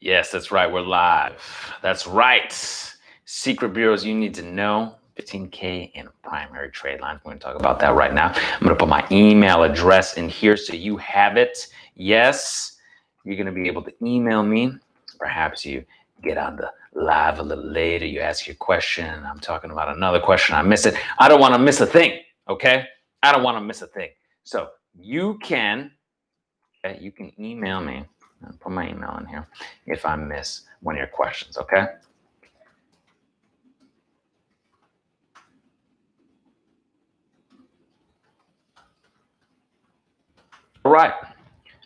Yes, that's right. We're live. That's right. Secret bureaus you need to know. 15K in primary trade lines. We're going to talk about that right now. I'm going to put my email address in here so you have it. Yes, you're going to be able to email me. Perhaps you get on the live a little later. You ask your question. I'm talking about another question. I miss it. I don't want to miss a thing. Okay? I don't want to miss a thing. So you can email me. I'll put my email in here if I miss one of your questions, okay? All right,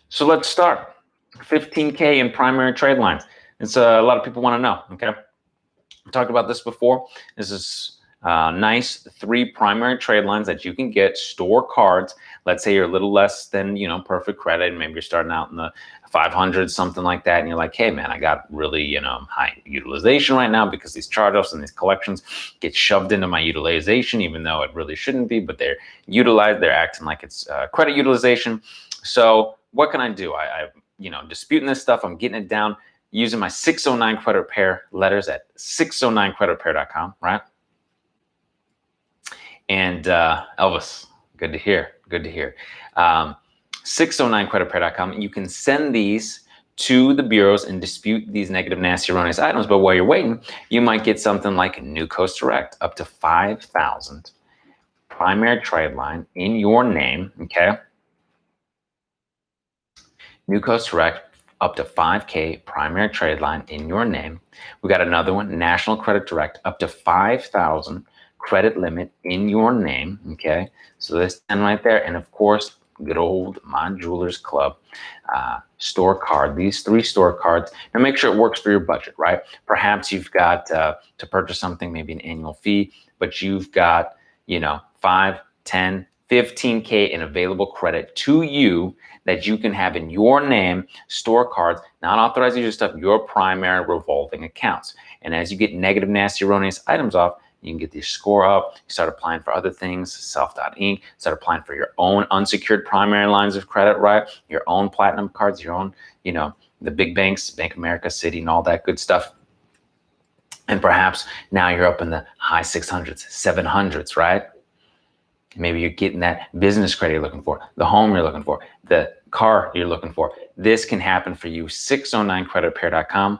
so let's start. 15K in primary trade lines. It's a lot of people want to know, okay? We talked about this before. This is nice 3 primary trade lines that you can get, store cards. Let's say you're a little less than, perfect credit. Maybe you're starting out in the 500, something like that. And you're like, hey man, I got really, high utilization right now because these charge-offs and these collections get shoved into my utilization, even though it really shouldn't be, but they're utilized. They're acting like it's credit utilization. So what can I do? I'm disputing this stuff. I'm getting it down using my 609 credit repair letters at 609creditrepair.com, right? And Elvis, good to hear. 609creditrepair.com. You can send these to the bureaus and dispute these negative, nasty, erroneous items. But while you're waiting, you might get something like New Coast Direct, up to 5,000 primary trade line in your name, okay? New Coast Direct, up to 5K primary trade line in your name. We got another one, National Credit Direct, up to 5,000 credit limit in your name, okay? So this 10 right there, and of course, good old My Jewelers Club store card, these 3 store cards. Now make sure it works for your budget, right? Perhaps you've got to purchase something, maybe an annual fee, but you've got, 5, 10, 15K in available credit to you that you can have in your name, store cards, not authorized user stuff, your primary revolving accounts. And as you get negative, nasty, erroneous items off, you can get your score up, you start applying for other things, self.inc, start applying for your own unsecured primary lines of credit, right? Your own platinum cards, your own, the big banks, Bank of America, Citi, and all that good stuff. And perhaps now you're up in the high 600s, 700s, right? Maybe you're getting that business credit you're looking for, the home you're looking for, the car you're looking for. This can happen for you. 609creditrepair.com.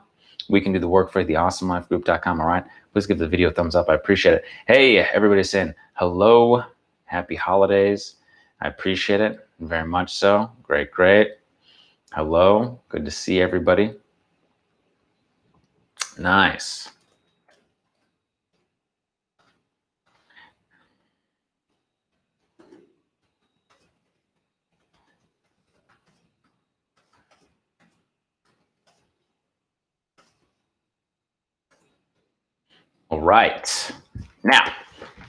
We can do the work for you, theawesomelifegroup.com. All right. Please give the video a thumbs up. I appreciate it. Hey, everybody's saying hello. Happy holidays. I appreciate it very much so. Great. Hello. Good to see everybody. Nice. All right. Now,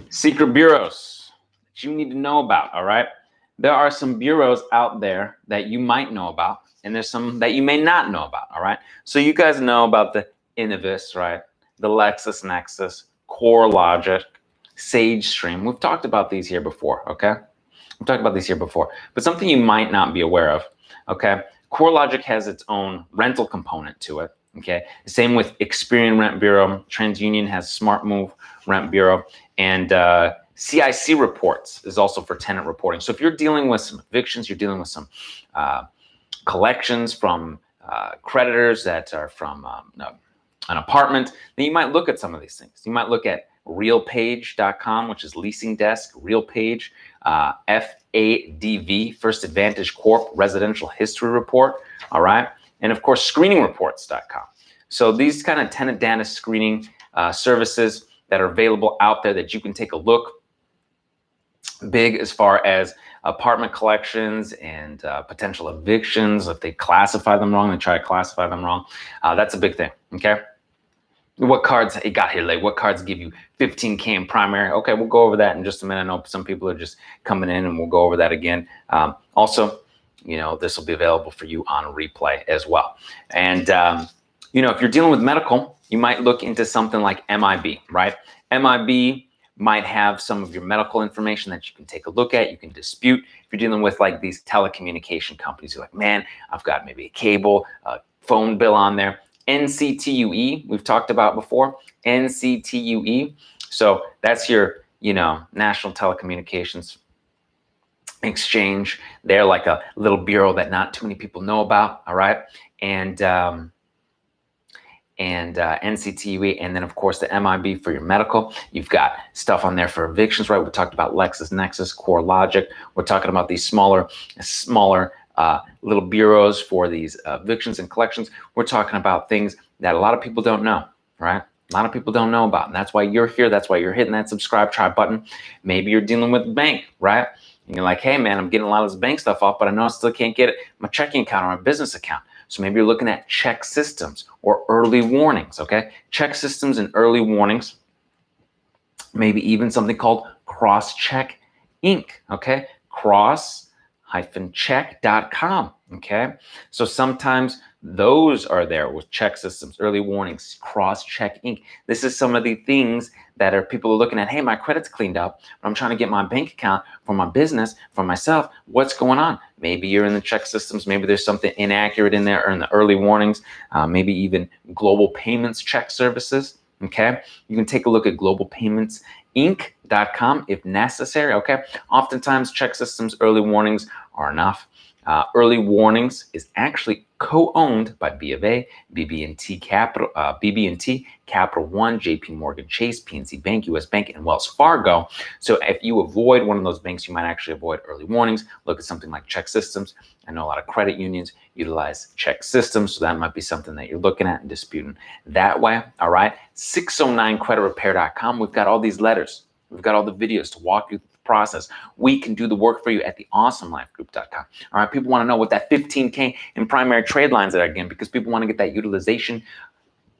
secret bureaus that you need to know about, all right? There are some bureaus out there that you might know about, and there's some that you may not know about, all right? So you guys know about the Innovis, right? The LexisNexis, CoreLogic, SageStream. We've talked about these here before, okay? We've talked about these here before, but something you might not be aware of, okay? CoreLogic has its own rental component to it. Okay, same with Experian Rent Bureau. TransUnion has Smart Move Rent Bureau, and CIC Reports is also for tenant reporting. So if you're dealing with some evictions, you're dealing with some collections from creditors that are from an apartment, then you might look at some of these things. You might look at realpage.com, which is leasing desk, realpage, FADV, First Advantage Corp, residential history report, all right? And of course, screeningreports.com. So these kind of tenant data screening services that are available out there that you can take a look. Big as far as apartment collections and potential evictions. If they classify them wrong, they try to classify them wrong. That's a big thing, okay? What cards, it got here late, what cards give you 15K in primary? Okay, we'll go over that in just a minute. I know some people are just coming in and we'll go over that again. Also, this will be available for you on replay as well. And, if you're dealing with medical, you might look into something like MIB, right? MIB might have some of your medical information that you can take a look at. You can dispute. If you're dealing with like these telecommunication companies, you're like, man, I've got maybe a cable, a phone bill on there. NCTUE, we've talked about before, NCTUE. So that's your, National Telecommunications Exchange. They're like a little bureau that not too many people know about, all right? And NCTUE, and then of course the MIB for your medical. You've got stuff on there for evictions, right? We talked about LexisNexis, CoreLogic. We're talking about these smaller little bureaus for these evictions and collections. We're talking about things that a lot of people don't know, right? A lot of people don't know about, and that's why you're here. That's why you're hitting that subscribe, try button. Maybe you're dealing with the bank, right? And you're like, hey man, I'm getting a lot of this bank stuff off, but I know I still can't get it, my checking account or my business account. So maybe you're looking at check systems or early warnings, okay? Check systems and early warnings, maybe even something called Cross-Check Inc., okay? Cross-check.com, okay? So sometimes those are there with check systems, early warnings, Cross-Check Inc. This is some of the things that people are looking at. Hey, my credit's cleaned up, but I'm trying to get my bank account for my business, for myself. What's going on? Maybe you're in the check systems. Maybe there's something inaccurate in there or in the early warnings. Maybe even global payments check services. Okay, you can take a look at globalpaymentsinc.com if necessary. Okay, oftentimes check systems early warnings are enough. Early warnings is actually co-owned by B of A, BB&T Capital, BB&T, Capital One, JP Morgan Chase, PNC Bank, US Bank, and Wells Fargo. So if you avoid one of those banks, you might actually avoid early warnings. Look at something like check systems. I know a lot of credit unions utilize check systems, so that might be something that you're looking at and disputing that way. All right, 609creditrepair.com. We've got all these letters. We've got all the videos to walk you through the process. We can do the work for you at the awesomelifegroup.com. All right, people want to know what that 15K in primary trade lines are again, because people want to get that utilization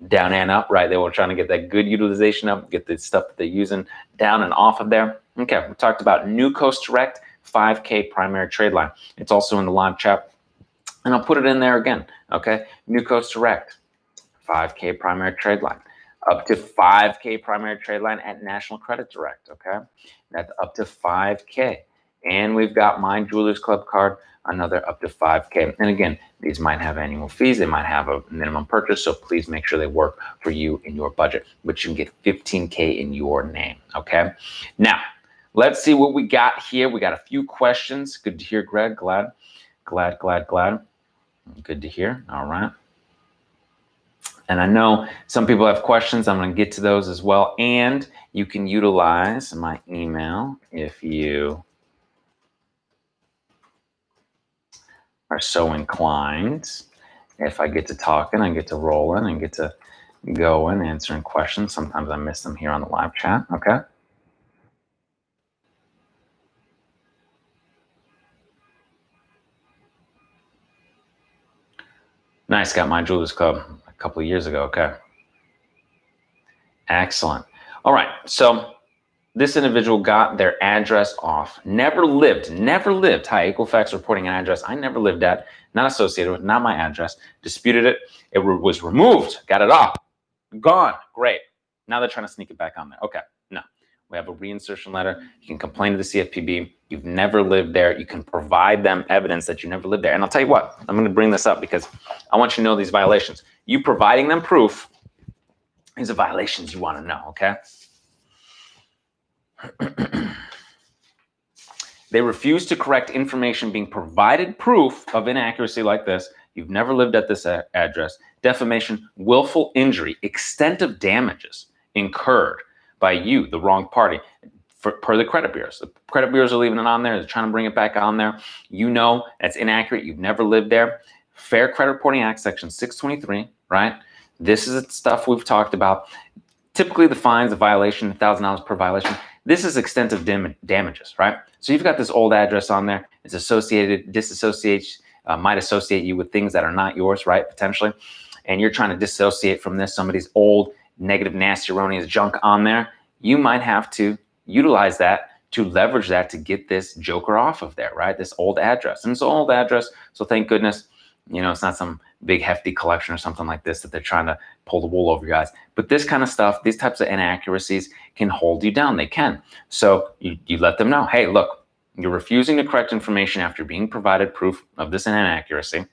down and up, right? They were trying to get that good utilization up, get the stuff that they're using down and off of there. Okay, we talked about New Coast Direct 5K primary trade line. It's also in the live chat, and I'll put it in there again. Okay, New Coast Direct 5K primary trade line. Up to 5K primary trade line at National Credit Direct, okay? That's up to 5K. And we've got My Jewelers Club card, another up to 5K. And again, these might have annual fees. They might have a minimum purchase, so please make sure they work for you in your budget. But you can get 15K in your name, okay? Now, let's see what we got here. We got a few questions. Good to hear, Greg. Glad. Good to hear. All right. And I know some people have questions. I'm going to get to those as well. And you can utilize my email if you are so inclined. If I get to talking, I get to rolling and get to going, answering questions. Sometimes I miss them here on the live chat. Okay. Nice. Got My Jewelers Club a couple of years ago. Okay. Excellent. All right. So this individual got their address off. Never lived. Hi, Equifax reporting an address I never lived at, not associated with, not my address. Disputed it. It was removed. Got it off. Gone. Great. Now they're trying to sneak it back on there. Okay. No. We have a reinsertion letter. You can complain to the CFPB. You've never lived there. You can provide them evidence that you never lived there. And I'll tell you what, I'm going to bring this up because I want you to know these violations. You providing them proof is the violations you want to know, okay? They refuse to correct information being provided proof of inaccuracy like this. You've never lived at this address. Defamation, willful injury, extent of damages incurred by you, the wrong party, per the credit bureaus. The credit bureaus are leaving it on there. They're trying to bring it back on there. You know that's inaccurate. You've never lived there. Fair Credit Reporting Act, Section 623, right? This is the stuff we've talked about. Typically, the fines, a violation, $1,000 per violation. This is extent of damages, right? So you've got this old address on there. It's associated, disassociates, might associate you with things that are not yours, right? Potentially. And you're trying to dissociate from this, somebody's old, negative, nasty, erroneous junk on there. You might have to utilize that to leverage that to get this joker off of there, right? This old address. And it's an old address, so thank goodness, you know, it's not some big hefty collection or something like this that they're trying to pull the wool over your eyes. But this kind of stuff, these types of inaccuracies can hold you down. They can. So you let them know, hey, look, you're refusing to correct information after being provided proof of this inaccuracy.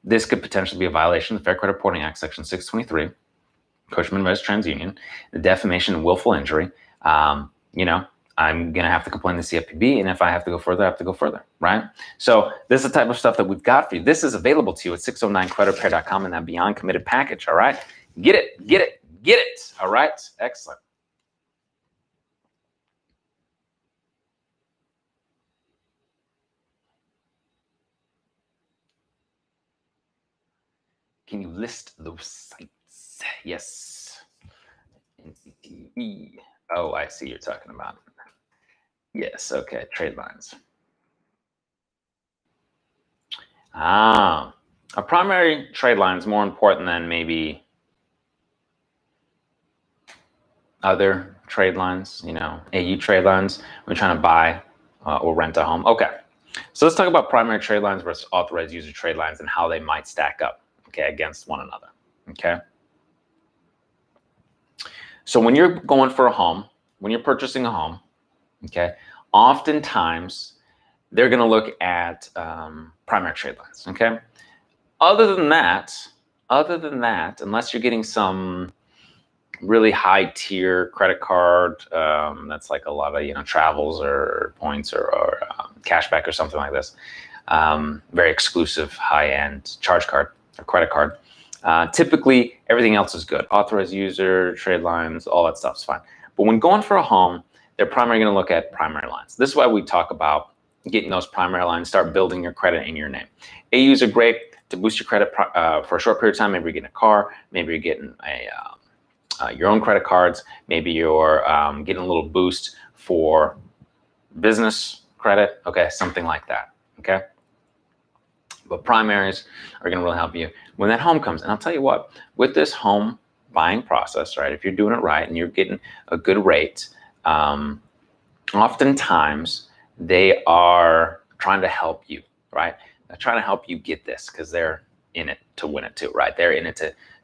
This could potentially be a violation of the Fair Credit Reporting Act, Section 623, Coachman vs. TransUnion, the defamation and willful injury. You know, I'm going to have to complain to CFPB, and if I have to go further, I have to go further, right? So this is the type of stuff that we've got for you. This is available to you at 609creditrepair.com in that Beyond Committed package, all right? Get it, get it, get it, all right? Excellent. Can you list those sites? Yes. NCTV. Oh, I see you're talking about. Yes, okay, Tradelines. A primary trade line is more important than maybe other trade lines, you know, AU trade lines when you're trying to buy or rent a home. Okay, so let's talk about primary trade lines versus authorized user trade lines and how they might stack up, okay, against one another, okay? So when you're going for a home, when you're purchasing a home, okay, oftentimes they're going to look at primary trade lines, okay? Other than that, unless you're getting some really high tier credit card that's like a lot of, you know, travels or points or cashback or something like this, very exclusive high end charge card or credit card. Typically, everything else is good. Authorized user, trade lines, all that stuff's fine. But when going for a home, they're primarily going to look at primary lines. This is why we talk about getting those primary lines, start building your credit in your name. AUs are great to boost your credit for a short period of time. Maybe you're getting a car, maybe you're getting your own credit cards, maybe you're getting a little boost for business credit, okay, something like that, okay? But primaries are going to really help you when that home comes. And I'll tell you what, with this home buying process, right, if you're doing it right and you're getting a good rate, oftentimes they are trying to help you, right? They're trying to help you get this because they're in it to win it too, right? They're in it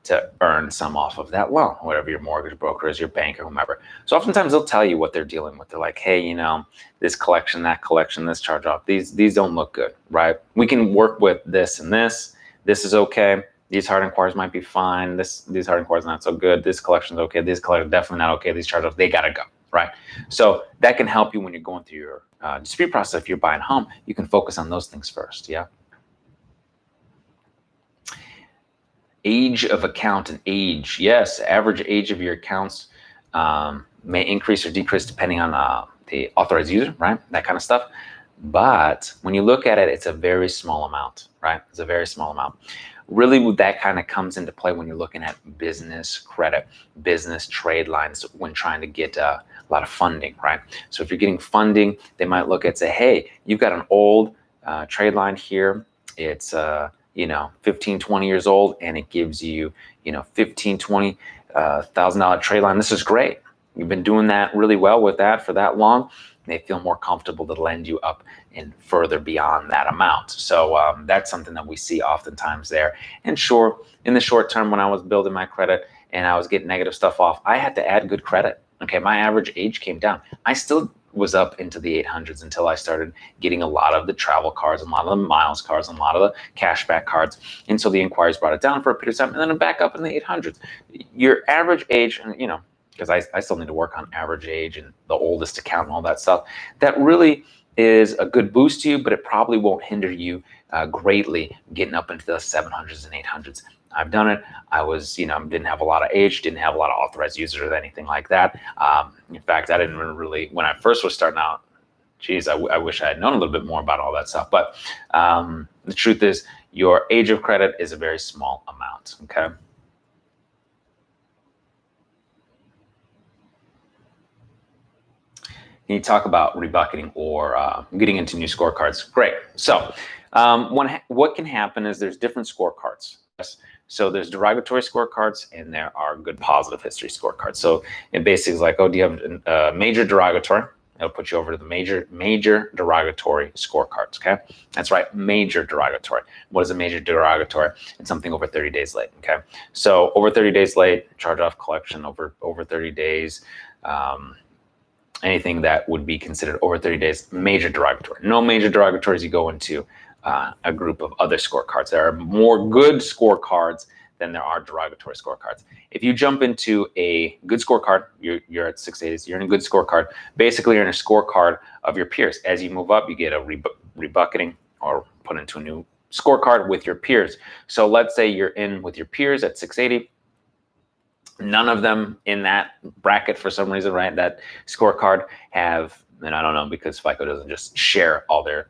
to earn some off of that loan, whatever your mortgage broker is, your bank or whomever. So oftentimes they'll tell you what they're dealing with. They're like, hey, you know, this collection, that collection, this charge off, these don't look good, right? We can work with this and this. This is okay. These hard inquiries might be fine. These hard inquiries not so good. This collection's okay. This collection definitely not okay. These charge offs, they gotta go, right? So that can help you when you're going through your dispute process. If you're buying a home, you can focus on those things first, yeah? Age of account and age, yes, average age of your accounts may increase or decrease depending on the authorized user, right? That kind of stuff. But when you look at it, it's a very small amount, right? It's a very small amount. Really, that kind of comes into play when you're looking at business credit, business trade lines when trying to get a lot of funding, right? So if you're getting funding, they might look at say, hey, you've got an old trade line here. It's you know, 15, 20 years old, and it gives you, you know, $15,000, $20,000 trade line. This is great. You've been doing that really well with that for that long. They feel more comfortable to lend you up and further beyond that amount. So that's something that we see oftentimes there. And sure, in the short term, when I was building my credit and I was getting negative stuff off, I had to add good credit. Okay, my average age came down. I still was up into the 800s until I started getting a lot of the travel cards, a lot of the miles cards, and a lot of the cashback cards. And so the inquiries brought it down for a period of time, and then I'm back up in the 800s. Your average age, and you know, because I still need to work on average age and the oldest account and all that stuff, that really is a good boost to you, but it probably won't hinder you greatly getting up into the 700s and 800s. I've done it. I was, you know, didn't have a lot of age, didn't have a lot of authorized users or anything like that. In fact, I didn't really, when I first was starting out, geez, I wish I had known a little bit more about all that stuff. But the truth is, your age of credit is a very small amount, okay? Can you talk about rebucketing or getting into new scorecards? Great. So what can happen is there's different scorecards. So there's derogatory scorecards and there are good positive history scorecards. So it basically is like, oh, do you have a major derogatory? It'll put you over to the major derogatory scorecards, okay? That's right, major derogatory. What is a major derogatory? It's something over 30 days late, okay? So over 30 days late, charge off collection over 30 days, anything that would be considered over 30 days, major derogatory. No major derogatories, you go into a group of other scorecards. There are more good scorecards than there are derogatory scorecards. If you jump into a good scorecard, you're at 680s, you're in a good scorecard. Basically, you're in a scorecard of your peers. As you move up, you get a rebucketing or put into a new scorecard with your peers. So let's say you're in with your peers at 680. None of them in that bracket for some reason, right? That scorecard have, and I don't know because FICO doesn't just share all their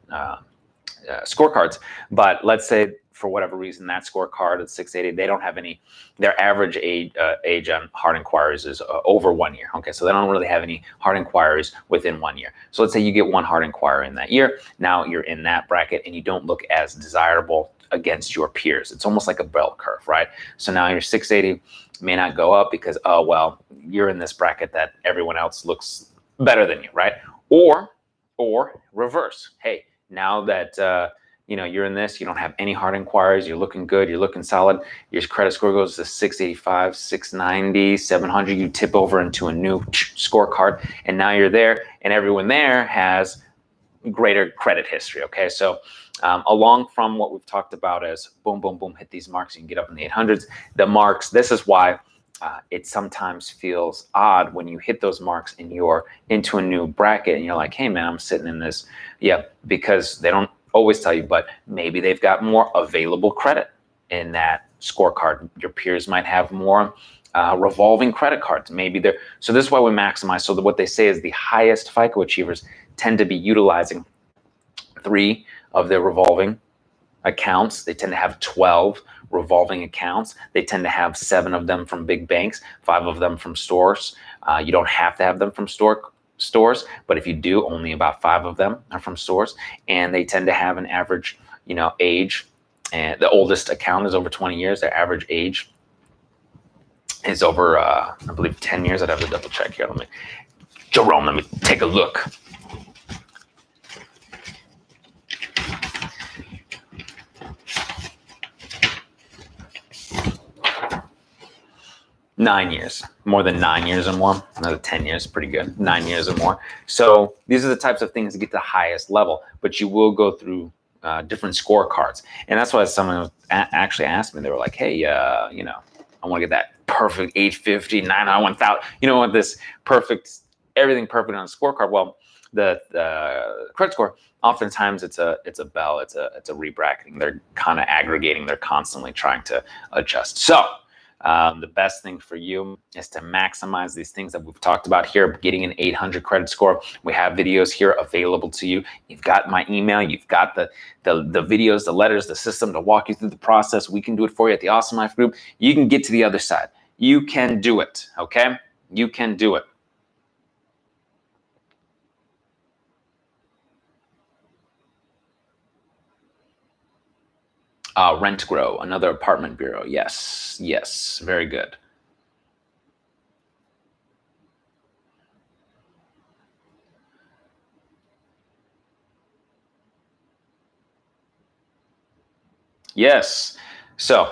scorecards, but let's say for whatever reason that scorecard at 680, they don't have any, their average age on hard inquiries is over 1 year. Okay, so they don't really have any hard inquiries within 1 year. So let's say you get one hard inquiry in that year. Now you're in that bracket and you don't look as desirable against your peers. It's almost like a bell curve, right? So now your 680 may not go up because, oh, well, you're in this bracket that everyone else looks better than you, right? Or reverse. Hey, now that you're in this, you don't have any hard inquiries, you're looking good, you're looking solid, your credit score goes to 685, 690, 700, you tip over into a new scorecard, and now you're there, and everyone there has greater credit history. Okay, so along from what we've talked about as boom, boom, boom, hit these marks, you can get up in the 800s. The marks, this is why it sometimes feels odd when you hit those marks and you're into a new bracket and you're like, hey man, I'm sitting in this. Yeah, because they don't always tell you, but maybe they've got more available credit in that scorecard. Your peers might have more revolving credit cards. Maybe they're, so this is why we maximize. So that what they say is the highest FICO achievers tend to be utilizing 3 of their revolving accounts. They tend to have 12 revolving accounts. They tend to have 7 of them from big banks, 5 of them from stores. You don't have to have them from stores, but if you do, only about 5 of them are from stores. And they tend to have an average, age, and the oldest account is over 20 years. Their average age is over, I believe, 10 years. I'd have to double check here. Jerome, let me take a look. Nine years, more than 9 years or more. Another 10 years, pretty good. 9 years or more. So these are the types of things that get to the highest level, but you will go through different scorecards. And that's why someone actually asked me, they were like, hey, I want to get that perfect 850, 900, 1000. You know what, this perfect, everything perfect on a scorecard. Well, the credit score, oftentimes it's a bell, it's a rebracketing. They're kind of aggregating. They're constantly trying to adjust. So the best thing for you is to maximize these things that we've talked about here, getting an 800 credit score. We have videos here available to you. You've got my email, you've got the videos, the letters, the system to walk you through the process. We can do it for you at the Awesome Life Group. You can get to the other side. You can do it, okay? You can do it. Rent Grow, another apartment bureau. Yes, yes, very good. Yes. So,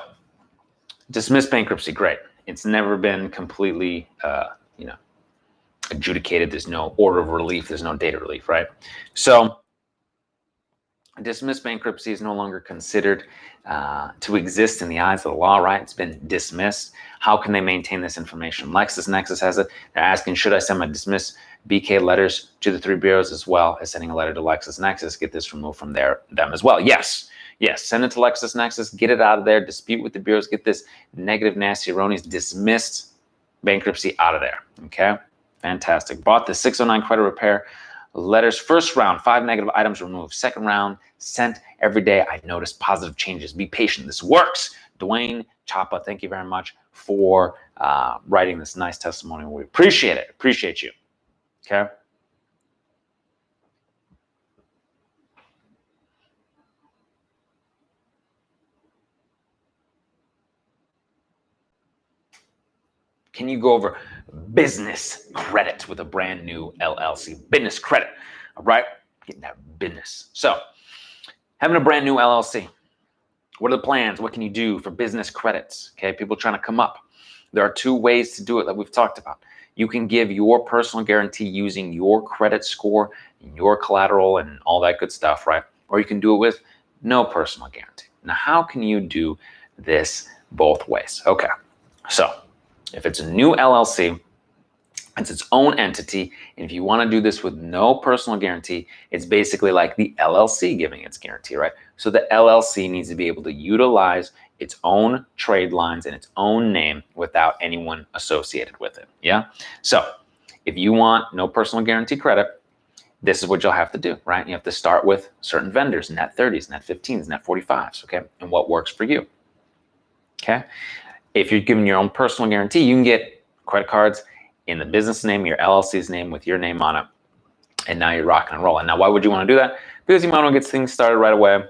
dismiss bankruptcy, great. It's never been completely, adjudicated. There's no order of relief. There's no date of relief, right? So, dismiss bankruptcy is no longer considered to exist in the eyes of the law, right? It's been dismissed. How can they maintain this information? LexisNexis has it. They're asking, should I send my dismiss BK letters to the 3 bureaus as well as sending a letter to LexisNexis? Get this removed from them as well. Yes, send it to LexisNexis. Get it out of there. Dispute with the bureaus. Get this negative, nasty, erroneous, dismissed bankruptcy out of there. Okay, fantastic. Bought the 609 credit repair letters. First round, 5 negative items removed. Second round, sent every day. I noticed positive changes. Be patient. This works. Dwayne Chapa, thank you very much for writing this nice testimony. We appreciate it. Appreciate you. Okay. Can you go over business credit with a brand new LLC? Business credit, all right? Getting that business. So, having a brand new LLC. What are the plans? What can you do for business credits? Okay, people trying to come up. There are 2 ways to do it that we've talked about. You can give your personal guarantee using your credit score, your collateral, and all that good stuff, right? Or you can do it with no personal guarantee. Now, how can you do this both ways? Okay, so if it's a new LLC, it's its own entity, and if you want to do this with no personal guarantee, it's basically like the LLC giving its guarantee, right? So the LLC needs to be able to utilize its own trade lines and its own name without anyone associated with it, yeah? So if you want no personal guarantee credit, this is what you'll have to do, right? You have to start with certain vendors, net 30s, net 15s, net 45s, okay? And what works for you, okay? If you're given your own personal guarantee, you can get credit cards in the business name, your LLC's name with your name on it. And now you're rocking and rolling. Now, why would you want to do that? Because you might want to get things started right away.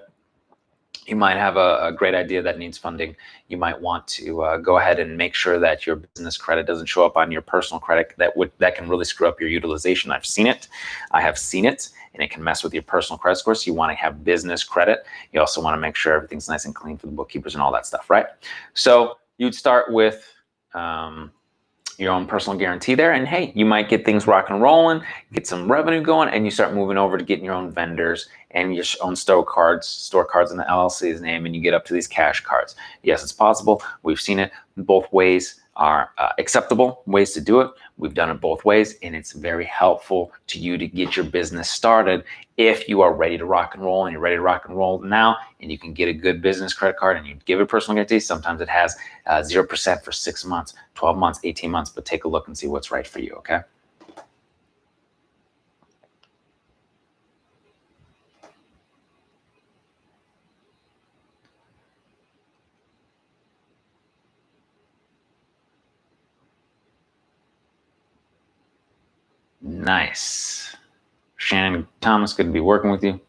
You might have a great idea that needs funding. You might want to go ahead and make sure that your business credit doesn't show up on your personal credit. That can really screw up your utilization. I've seen it. I have seen it, and it can mess with your personal credit score. So you want to have business credit. You also want to make sure everything's nice and clean for the bookkeepers and all that stuff, right? So you'd start with your own personal guarantee there, and hey, you might get things rock and rolling, get some revenue going, and you start moving over to getting your own vendors and your own store cards in the LLC's name, and you get up to these cash cards. Yes, it's possible. We've seen it. Both ways are acceptable ways to do it. We've done it both ways, and it's very helpful to you to get your business started if you are ready to rock and roll, and you're ready to rock and roll now, and you can get a good business credit card and you give it personal guarantee. Sometimes it has 0% for 6 months, 12 months, 18 months, but take a look and see what's right for you, okay? Nice. Shannon Thomas, good to be working with you.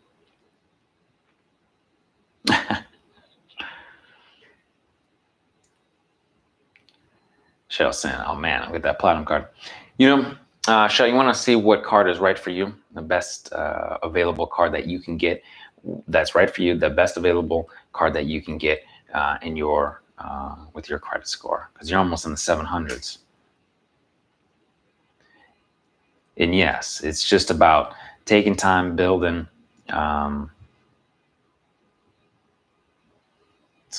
Shell saying, oh man, I'll get that platinum card. You know, Shell, you want to see what card is right for you, the best available card that you can get that's right for you, the best available card that you can get in your with your credit score, because you're almost in the 700s. And yes, it's just about taking time, building. So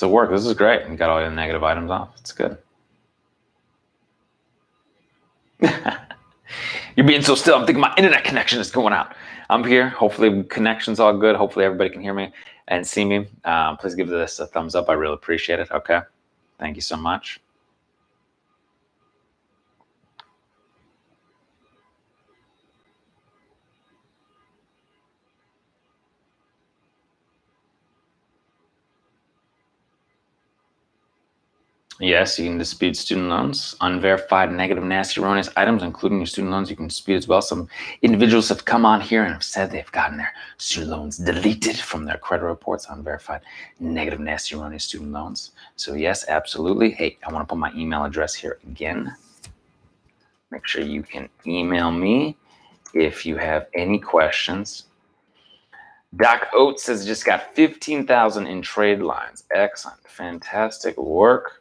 work, this is great. You got all your negative items off. It's good. You're being so still. I'm thinking my internet connection is going out. I'm here. Hopefully connection's all good. Hopefully everybody can hear me and see me. Please give this a thumbs up. I really appreciate it. Okay. Thank you so much. Yes, you can dispute student loans, unverified, negative, nasty, erroneous items, including your student loans. You can dispute as well. Some individuals have come on here and have said they've gotten their student loans deleted from their credit reports, unverified, negative, nasty, erroneous student loans. So yes, absolutely. Hey, I want to put my email address here again. Make sure you can email me if you have any questions. Doc Oates says just got 15,000 in trade lines. Excellent. Fantastic work.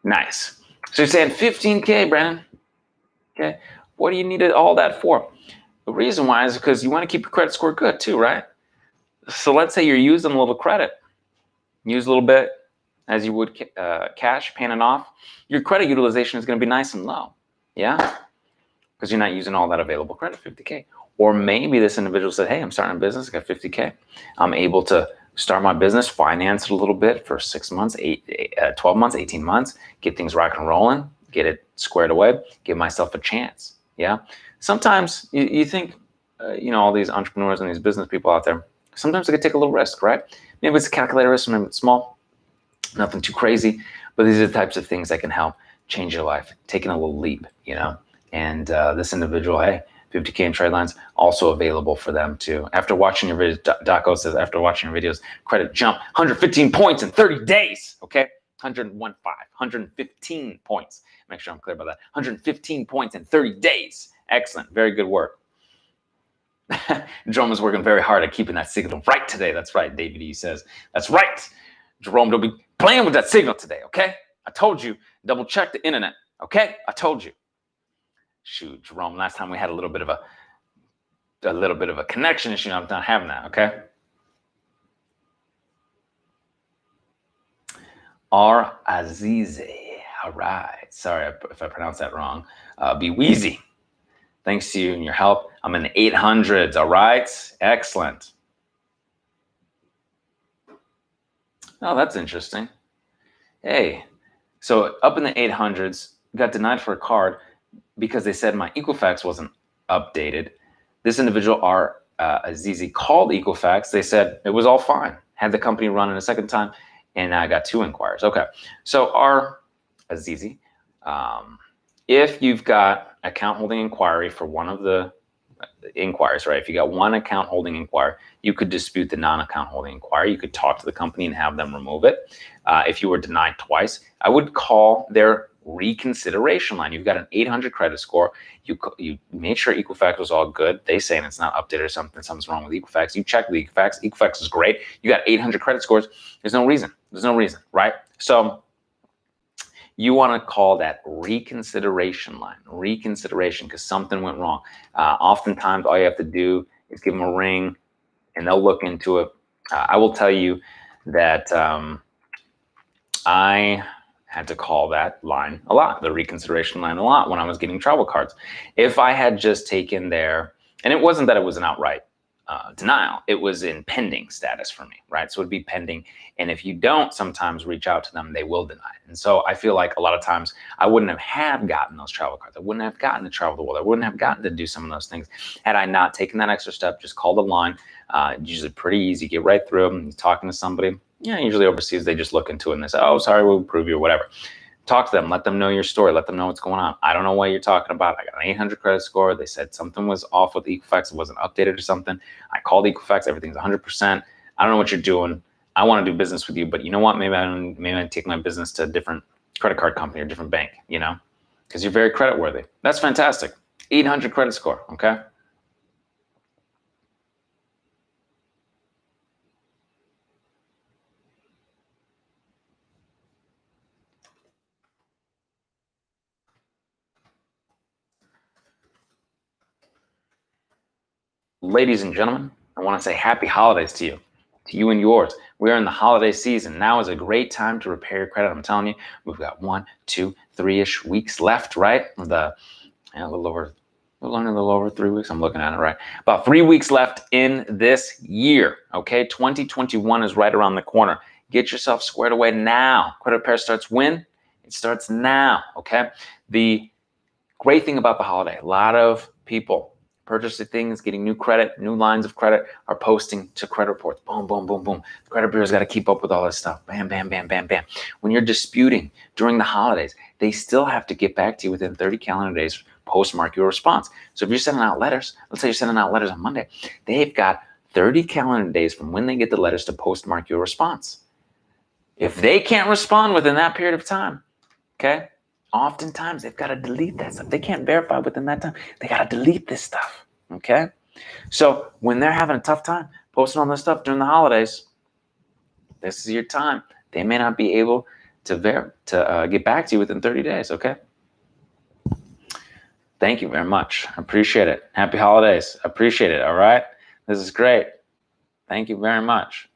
Nice. So you're saying 15K, Brandon. Okay. What do you need all that for? The reason why is because you want to keep your credit score good too, right? So let's say you're using a little credit. Use a little bit as you would cash, paying it off. Your credit utilization is going to be nice and low. Yeah. Because you're not using all that available credit, 50K. Or maybe this individual said, hey, I'm starting a business. I got 50K. I'm able to start my business, finance it a little bit for 6 months, 12 months, 18 months, get things rocking and rolling, get it squared away, give myself a chance. Yeah. Sometimes you think, all these entrepreneurs and these business people out there, sometimes they could take a little risk, right? Maybe it's a calculated risk, maybe it's small, nothing too crazy, but these are the types of things that can help change your life, taking a little leap, And this individual, hey, 50K in trade lines, also available for them too. After watching your videos, Daco says, after watching your videos, credit jump 115 points in 30 days, okay? 115 points. Make sure I'm clear about that. 115 points in 30 days. Excellent, very good work. Jerome is working very hard at keeping that signal right today. That's right, David E says. That's right. Jerome, don't be playing with that signal today, okay? I told you, double check the internet, okay? I told you. Shoot, Jerome, last time we had a little bit of a connection issue. I'm not having that, okay? R. Azize. All right. Sorry if I pronounced that wrong. Be Wheezy. Thanks to you and your help. I'm in the 800s. All right. Excellent. Oh, that's interesting. Hey, so up in the 800s, got denied for a card because they said my Equifax wasn't updated. This individual, R. Azizi, called Equifax. They said it was all fine. Had the company run it a second time, and I got 2 inquiries. Okay, so R. Azizi, if you've got account holding inquiry for one of the inquiries, right? If you got one account holding inquiry, you could dispute the non-account holding inquiry. You could talk to the company and have them remove it. If you were denied twice, I would call their reconsideration line. You've got an 800 credit score. You made sure Equifax was all good. They saying it's not updated or something's wrong with Equifax. You check the Equifax. Equifax is great. You got 800 credit scores. There's no reason, right? So you want to call that reconsideration line, because something went wrong. Oftentimes, all you have to do is give them a ring, and they'll look into it. I will tell you that I had to call that line a lot, the reconsideration line a lot, when I was getting travel cards. If I had just taken their, and it wasn't that it was an outright denial, it was in pending status for me, right? So it'd be pending. And if you don't sometimes reach out to them, they will deny it. And so I feel like a lot of times I wouldn't have gotten those travel cards. I wouldn't have gotten to travel the world. I wouldn't have gotten to do some of those things had I not taken that extra step. Just call the line. Usually pretty easy. Get right through them. Talking to somebody. Yeah, usually overseas, they just look into it and they say, oh, sorry, we'll approve you or whatever. Talk to them, let them know your story, let them know what's going on. I don't know what you're talking about. I got an 800 credit score. They said something was off with Equifax. It wasn't updated or something. I called Equifax. Everything's 100%. I don't know what you're doing. I want to do business with you, but you know what? Maybe I take my business to a different credit card company or different bank, because you're very credit worthy. That's fantastic. 800 credit score, okay? Ladies and gentlemen, I want to say happy holidays to you and yours. We are in the holiday season. Now is a great time to repair your credit. I'm telling you, we've got 1, 2, 3-ish weeks left, right? A little over 3 weeks. I'm looking at it right. About 3 weeks left in this year. Okay, 2021 is right around the corner. Get yourself squared away now. Credit repair starts when? It starts now. Okay. The great thing about the holiday, a lot of people purchasing things, getting new credit, new lines of credit, are posting to credit reports. Boom, boom, boom, boom. The credit bureau's got to keep up with all this stuff. Bam, bam, bam, bam, bam. When you're disputing during the holidays, they still have to get back to you within 30 calendar days, postmark your response. So if you're sending out letters, let's say you're sending out letters on Monday, they've got 30 calendar days from when they get the letters to postmark your response. If they can't respond within that period of time, okay, oftentimes they've got to delete that stuff. They can't verify within that time. They got to delete this stuff, okay? So when they're having a tough time posting all this stuff during the holidays, this is your time. They may not be able to get back to you within 30 days, okay? Thank you very much. I appreciate it. Happy holidays. Appreciate it, all right? This is great. Thank you very much.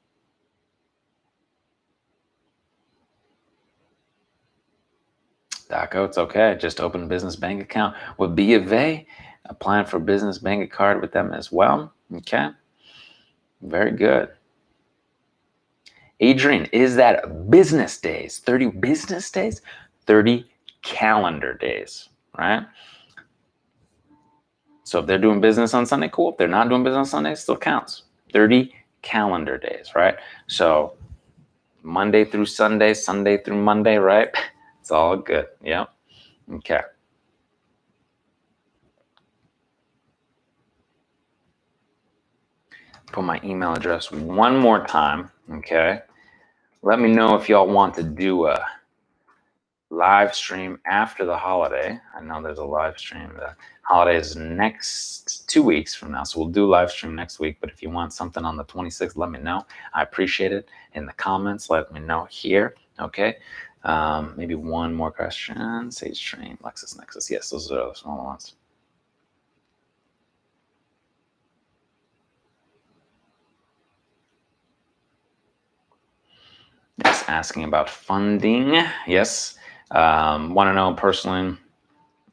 Daco, it's okay. Just open a business bank account with B of A. Applying for a business bank card with them as well. Okay. Very good. Adrian, is that business days? 30 business days? 30 calendar days, right? So if they're doing business on Sunday, cool. If they're not doing business on Sunday, it still counts. 30 calendar days, right? So Monday through Sunday, Sunday through Monday, right? It's all good. Yeah. Okay. Put my email address one more time. Okay. Let me know if y'all want to do a live stream after the holiday. I know there's a live stream. The holiday is next 2 weeks from now, so we'll do live stream next week. But if you want something on the 26th, let me know. I appreciate it. In the comments, let me know here. Okay. Maybe one more question. Sage Train, LexisNexis. Yes, those are the smaller ones. Just asking about funding. Yes. Want to know personally,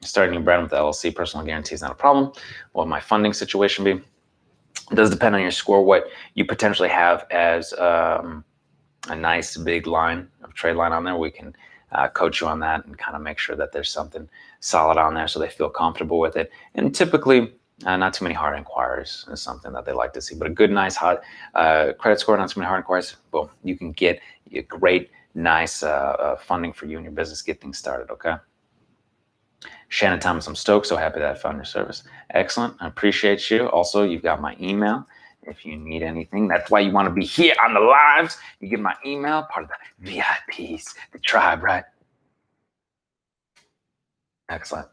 starting your brand with the LLC, personal guarantee is not a problem. What would my funding situation be? It does depend on your score, what you potentially have as a nice big line of trade line on there. We can coach you on that and kind of make sure that there's something solid on there so they feel comfortable with it. And typically, not too many hard inquiries is something that they like to see, but a good, nice, hot credit score, not too many hard inquiries, boom, you can get a great, nice funding for you and your business, get things started, okay? Shannon Thomas, I'm stoked. So happy that I found your service. Excellent. I appreciate you. Also, you've got my email if you need anything. That's why you want to be here on the lives. You get my email, part of the VIPs, the tribe, right? Excellent.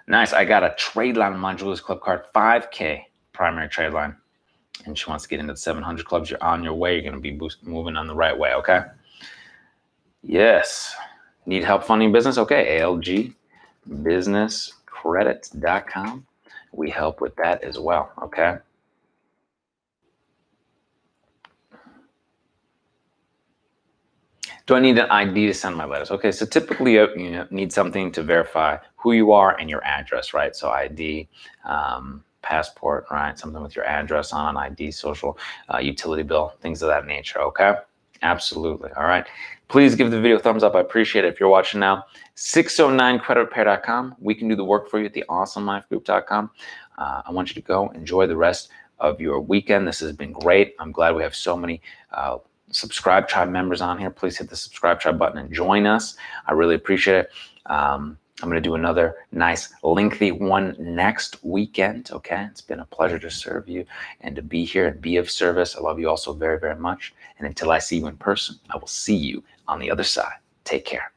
Nice. I got a trade line on my Julius Club card, 5K primary trade line. And she wants to get into the 700 clubs. You're on your way. You're going to be moving on the right way, okay? Yes. Need help funding business? Okay. ALG. businesscredit.com. We help with that as well, okay? Do I need an ID to send my letters? Okay, so typically you need something to verify who you are and your address, right? So ID, passport, right? Something with your address on, ID, social, utility bill, things of that nature, okay? Absolutely, all right? Please give the video a thumbs up. I appreciate it. If you're watching now, 609creditrepair.com. We can do the work for you at the awesomelifegroup.com. I want you to go enjoy the rest of your weekend. This has been great. I'm glad we have so many Subscribe Tribe members on here. Please hit the Subscribe Tribe button and join us. I really appreciate it. I'm going to do another nice lengthy one next weekend. Okay. It's been a pleasure to serve you and to be here and be of service. I love you all so very, very much. And until I see you in person, I will see you on the other side. Take care.